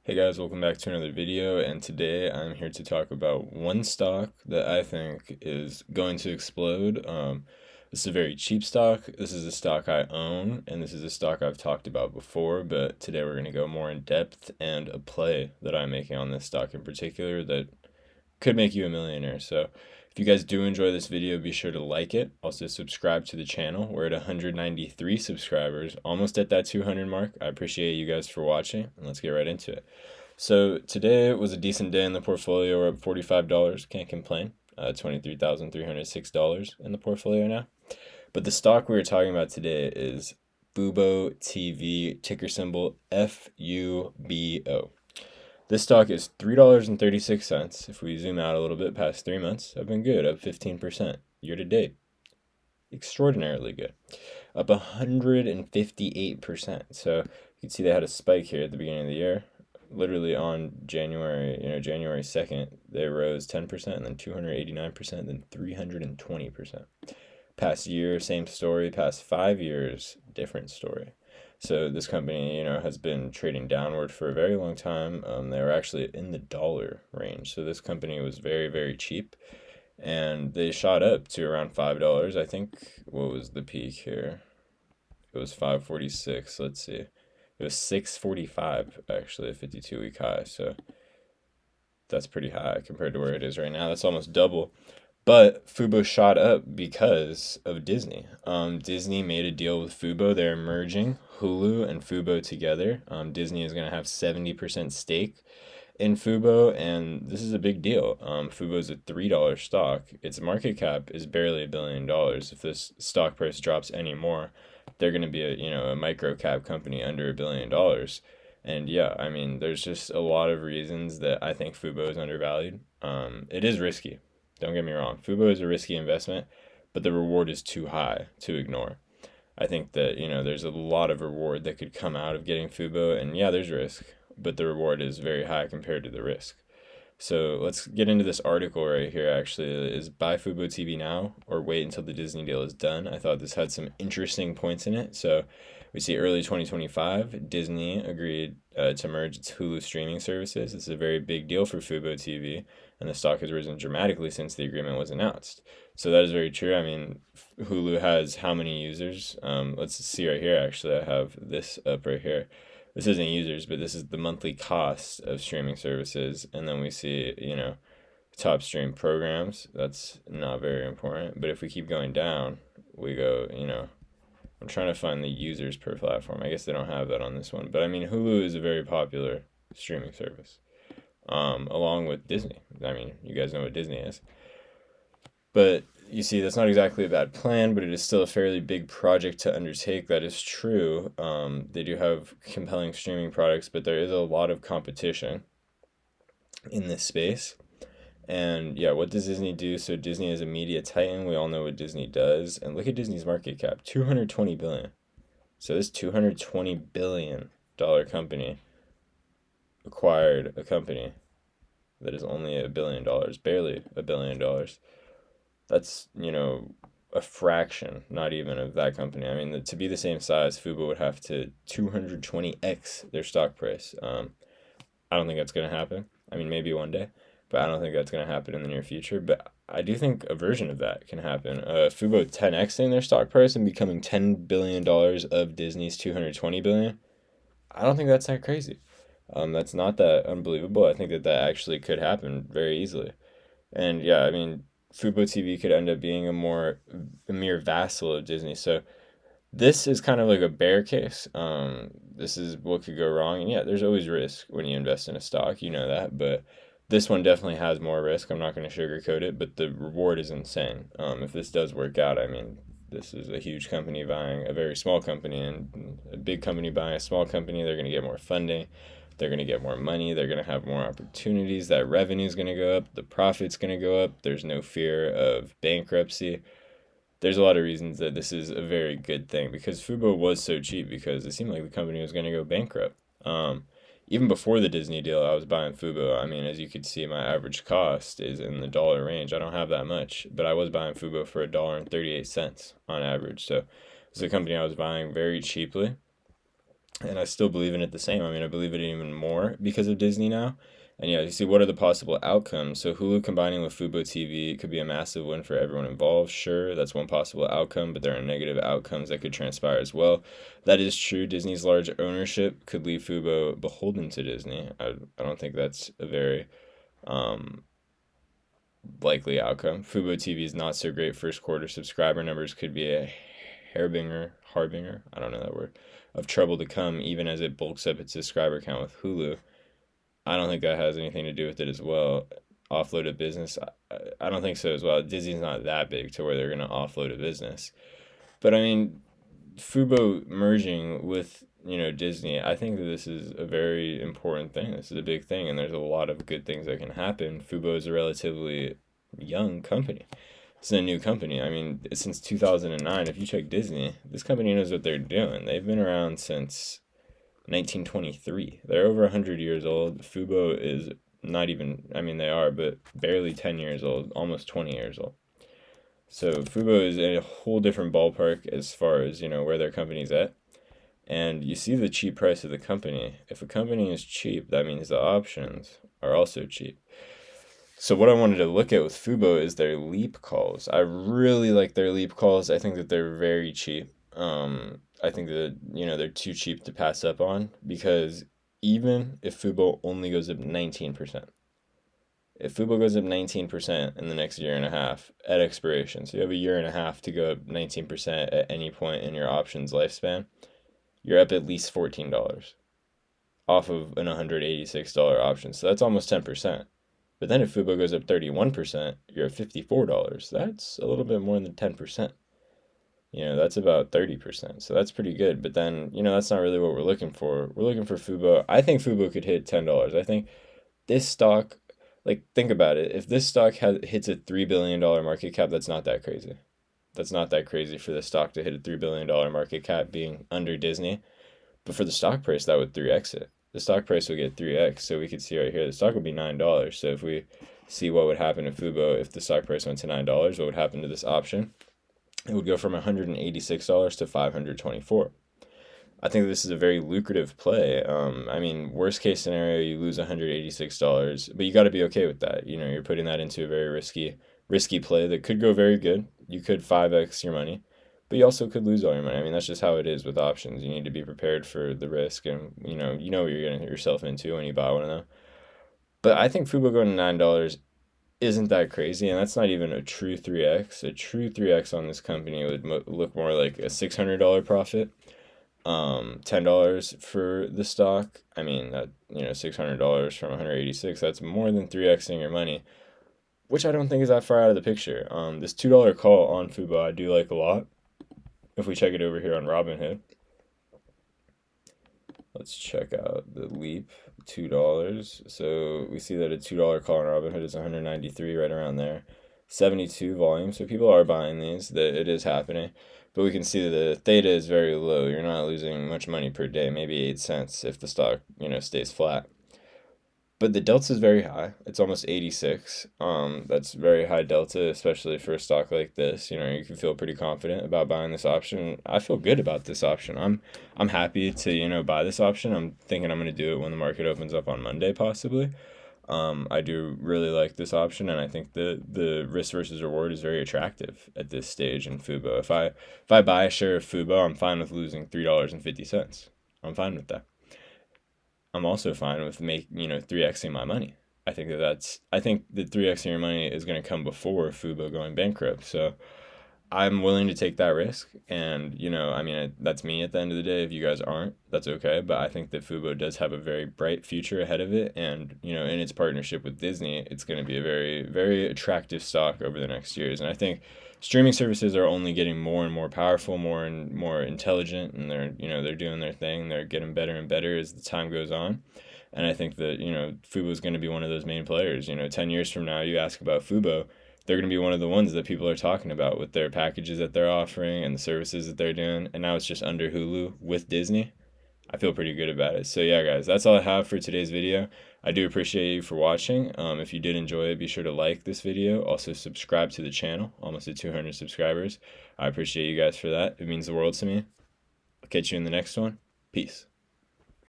Hey guys, welcome back to another video, and today I'm here to talk about one stock that I think is going to explode. This is a very cheap stock. This is a stock I own, and this is a stock I've talked about before, but today we're going to go more in depth and a play that I'm making on this stock in particular that could make you a millionaire. So if you guys do enjoy this video, be sure to like it. Also subscribe to the channel. We're at 193 subscribers, almost at that 200 mark. I appreciate you guys for watching, and let's get right into it. So today was a decent day in the portfolio. We're up $45. Can't complain. $23,306 in the portfolio now. But the stock we were talking about today is Fubo TV, ticker symbol FUBO. This stock is $3.36. If we zoom out a little bit past 3 months, I've been good, up 15% year to date. Extraordinarily good. Up 158%. So you can see they had a spike here at the beginning of the year. Literally on January 2nd, they rose 10%, and then 289%, then 320%. Past year, same story. Past 5 years, different story. So this company, has been trading downward for a very long time. They were actually in the dollar range. So this company was very, very cheap, and they shot up to around $5. I think, what was the peak here? It was 546. Let's see. It was 645 actually, a 52-week high. So that's pretty high compared to where it is right now. That's almost double. But Fubo shot up because of Disney. Disney made a deal with Fubo. They're merging Hulu and Fubo together. Disney is going to have 70% stake in Fubo, and this is a big deal. Fubo is a $3 stock. Its market cap is barely $1 billion. If this stock price drops any more, they're going to be a micro cap company under $1 billion. And yeah, I mean, there's just a lot of reasons that I think Fubo is undervalued. It is risky. Don't get me wrong. Fubo is a risky investment, but the reward is too high to ignore. I think that, there's a lot of reward that could come out of getting Fubo, and yeah, there's risk, but the reward is very high compared to the risk. So let's get into this article right here. Actually, is buy Fubo TV now or wait until the Disney deal is done. I thought this had some interesting points in it. So we see early 2025, Disney agreed to merge its Hulu streaming services. This is a very big deal for Fubo TV, and the stock has risen dramatically since the agreement was announced. So that is very true. I mean, Hulu has how many users? Let's see right here. Actually, I have this up right here. This isn't users, but this is the monthly cost of streaming services. And then we see, top stream programs. That's not very important. But if we keep going down, we go, I'm trying to find the users per platform. I guess they don't have that on this one. But I mean, Hulu is a very popular streaming service, along with Disney. I mean, you guys know what Disney is. But you see, that's not exactly a bad plan, but it is still a fairly big project to undertake. That is true. They do have compelling streaming products, but there is a lot of competition in this space. And yeah, what does Disney do? So Disney is a media titan. We all know what Disney does. And look at Disney's market cap, 220 billion. So this 220 billion dollar company acquired a company that is only $1 billion, barely $1 billion. That's, a fraction, not even of that company. I mean, to be the same size, Fubo would have to 220x their stock price. I don't think that's going to happen. I mean, maybe one day, but I don't think that's going to happen in the near future. But I do think a version of that can happen. Fubo 10xing their stock price and becoming $10 billion of Disney's 220 billion. I don't think that's that crazy. That's not that unbelievable. I think that actually could happen very easily. And yeah, I mean, Fubo TV could end up being a mere vassal of Disney. So this is kind of like a bear case. This is what could go wrong. And yeah, there's always risk when you invest in a stock, you know that. But this one definitely has more risk. I'm not going to sugarcoat it, but the reward is insane. If this does work out, I mean, this is a huge company buying a very small company, and a big company buying a small company. They're going to get more funding. They're going to get more money. They're going to have more opportunities. That revenue is going to go up. The profit's going to go up. There's no fear of bankruptcy. There's a lot of reasons that this is a very good thing, because Fubo was so cheap because it seemed like the company was going to go bankrupt. Even before the Disney deal, I was buying Fubo. I mean, as you could see, my average cost is in the dollar range. I don't have that much, but I was buying Fubo for $1.38 on average. So it's a company I was buying very cheaply. and I still believe in it the same. I mean, I believe in it even more because of Disney now. And yeah, you see, what are the possible outcomes? So Hulu combining with Fubo TV could be a massive win for everyone involved. Sure, that's one possible outcome, but there are negative outcomes that could transpire as well. That is true. Disney's large ownership could leave Fubo beholden to Disney. I don't think that's a very um, likely outcome. Fubo TV is not so great. First quarter subscriber numbers could be a harbinger, I don't know that word, of trouble to come, even as it bulks up its subscriber count with Hulu. I don't think that has anything to do with it as well. Offload a business, I don't think so as well. Disney's not that big to where they're going to offload a business. But I mean, Fubo merging with Disney, I think that this is a very important thing. This is a big thing, and there's a lot of good things that can happen. Fubo is a relatively young company. It's a new company. I mean, since 2009, if you check Disney, this company knows what they're doing. They've been around since 1923. They're over 100 years old. Fubo is not even, I mean, they are, but barely 10 years old, almost 20 years old. So Fubo is in a whole different ballpark as far as, where their company's at. And you see the cheap price of the company. If a company is cheap, that means the options are also cheap. So what I wanted to look at with Fubo is their leap calls. I really like their leap calls. I think that they're very cheap. I think that, they're too cheap to pass up on, because even if Fubo only goes up 19%, if Fubo goes up 19% in the next year and a half at expiration, so you have a year and a half to go up 19% at any point in your options lifespan, you're up at least $14 off of an $186 option. So that's almost 10%. But then if Fubo goes up 31%, you're at $54. That's a little bit more than 10%. That's about 30%. So that's pretty good. But then, that's not really what we're looking for. We're looking for Fubo. I think Fubo could hit $10. I think this stock, like, think about it. If this stock hits a $3 billion market cap, that's not that crazy. That's not that crazy for the stock to hit a $3 billion market cap being under Disney. But for the stock price, that would 3x it. The stock price will get 3x. So we could see right here, the stock would be $9. So if we see what would happen to Fubo if the stock price went to $9, what would happen to this option? It would go from $186 to $524. I think this is a very lucrative play. I mean, worst case scenario, you lose $186, but you got to be okay with that. You're putting that into a very risky play that could go very good. You could 5x your money, but you also could lose all your money. I mean, that's just how it is with options. You need to be prepared for the risk, and you know what you're getting yourself into when you buy one of them. But I think Fubo going to $9 isn't that crazy, and that's not even a true 3x. A true 3x on this company would look more like a $600 profit. $10 for the stock. I mean, that $600 from 186, that's more than 3xing your money, which I don't think is that far out of the picture. This $2 call on Fubo I do like a lot. If we check it over here on Robinhood, let's check out the leap $2. So we see that a $2 call on Robinhood is 193, right around there. 72 volume. So people are buying these. That it is happening. But we can see that the theta is very low. You're not losing much money per day, maybe 8 cents if the stock, stays flat. But the delta is very high. It's almost 86. That's very high delta, especially for a stock like this. You can feel pretty confident about buying this option. I feel good about this option. I'm happy to, buy this option. I'm thinking I'm going to do it when the market opens up on Monday, possibly. I do really like this option, and I think the risk versus reward is very attractive at this stage in Fubo. If I buy a share of Fubo, I'm fine with losing $3.50. I'm fine with that. I'm also fine with 3xing my money. I think the 3xing your money is going to come before Fubo going bankrupt. So I'm willing to take that risk, and that's me at the end of the day. If you guys aren't, that's okay. But I think that Fubo does have a very bright future ahead of it, and in its partnership with Disney, it's going to be a very, very attractive stock over the next years. And I think streaming services are only getting more and more powerful, more and more intelligent, and they're doing their thing. They're getting better and better as the time goes on. And I think that Fubo is going to be one of those main players. 10 years from now, you ask about Fubo, they're going to be one of the ones that people are talking about with their packages that they're offering and the services that they're doing. And now it's just under Hulu with Disney. I feel pretty good about it. So yeah, guys, that's all I have for today's video. I do appreciate you for watching. If you did enjoy it, be sure to like this video. Also subscribe to the channel, almost at 200 subscribers. I appreciate you guys for that. It means the world to me. I'll catch you in the next one. Peace.